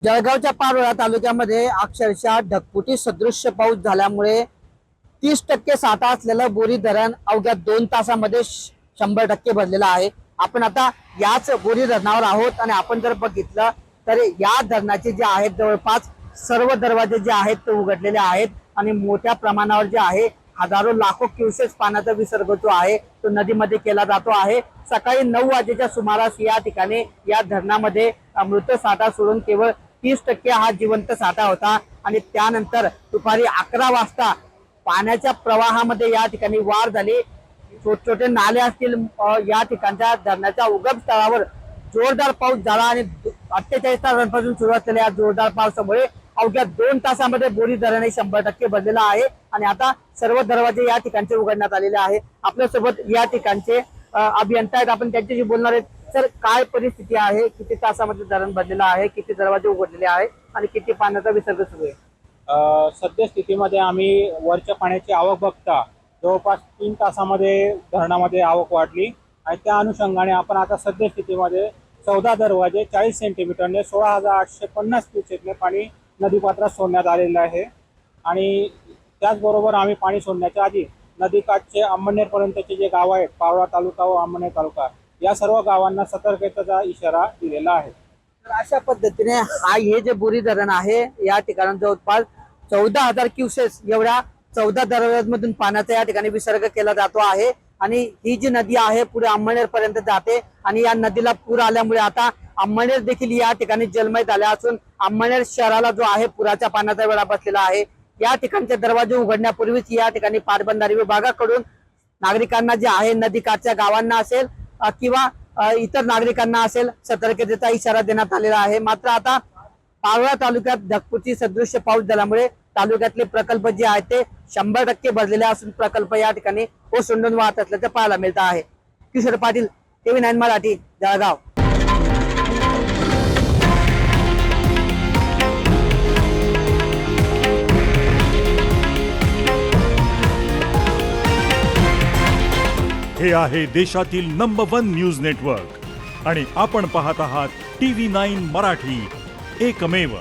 जळगावच्या पारोळा तालुक्यामध्ये अक्षरशः ढगफुटी सदृश्य पाऊस झाल्यामुळे 30% साठा असलेलं बोरी धरण अवघ्या 2 तासामध्ये 100% भरलेलं आहे। आपण आता याच बोरी धरणावर आहोत आणि आपण जर बघितलं तर या धरणाचे जे आहेत जवळपास सर्व दरवाजे जे आहेत ते उघडलेले आहेत आणि मोठ्या प्रमाणावर जे आहे हजारो लाखो क्युसेस पाण्याचा विसर्ग जो आहे तो नदीमध्ये केला जातो आहे। सकाळी 9 वाजेच्या सुमारास या ठिकाणी या धरणामध्ये मृत साठा सोडून केवळ 30% हा जिवंत साठा होता आणि त्यानंतर दुपारी 11 वाजता पाण्याच्या प्रवाहामध्ये या ठिकाणी वाढ झाली। छोटे छोटे नाले असतील या ठिकाणच्या धरणाच्या उगम स्थळावर जोरदार पाऊस झाला आणि 48 तासांपासून सुरू असलेल्या जोरदार पावसामुळे अवघ्या 2 तासामध्ये बोरी धरण 100% भरलेला आहे आणि आता सर्व दरवाजे या ठिकाणचे उघडण्यात आलेले आहे। आपल्यासोबत या ठिकाणचे अभियंता आहेत, आपण त्यांच्याशी बोलणार आहेत। सर, काय परिस्थिती आहे, किती तासामध्ये धरण भरलेलं आहे, किती दरवाजे उघडलेले आहे आणि किती पाण्याचा विसर्ग सुरू आहे? सद्य स्थितीमध्ये आम्ही वरच्या पाण्याची आवक बघता जवळपास 3 तासामध्ये धरणामध्ये आवक वाढली आणि त्या अनुषंगाने आपण आता सद्य स्थितीमध्ये 14 दरवाजे 40 सेंटीमीटरने 16,850 क्युसेकने पाणी नदीपात्रात सोडण्यात आलेलं आहे। आणि त्याचबरोबर आम्ही पाणी सोडण्याच्या आधी नदीकाठचे अंमळनेरपर्यंतचे जे गाव आहेत, पारोळा तालुका व अंमळनेर तालुका, या सर्व गावांना सतर्कतेचा इशारा दिलेला आहे। तर अशा पद्धतीने हे जे बोरी धरण आहे या ठिकाणी जवळपास 14,000 क्युसेस एवढ्या 14 दरवाजांमधून पाण्याचा या ठिकाणी विसर्ग केला जातो आहे आणि ही जी नदी आहे पुढे अंमळनेर पर्यंत जाते आणि या नदीला पूर आल्यामुळे आता अंमळनेर देखील या ठिकाणी जलमय झाले असून अंमळनेर शहराला जो आहे पुराच्या पाण्याचा वेढा बसलेला आहे। या ठिकाणचे दरवाजे उघडण्यापूर्वीच या ठिकाणी पाटबंधारे विभागाकडून नागरिकांना जे आहे नदीकाठच्या गावांना असेल किंवा इतर नागरिकांना असेल सतर्कतेचा इशारा देण्यात आलेला आहे। मात्र आता पारोळा तालुक्यात ढगफुटी सदृश्य पाऊस झाल्यामुळे तालुक्यातले प्रकल्प जे आहेत ते 100% भरलेले असून प्रकल्प या ठिकाणी ओसंडून वाहत असल्याचं पाहायला मिळत आहे। किशोर पाटील, TV9 मराठी, जळगाव। हे आहे देशातील नंबर 1 न्यूज नेटवर्क आणि आपण पाहत आहात TV9 मराठी, एकमेव।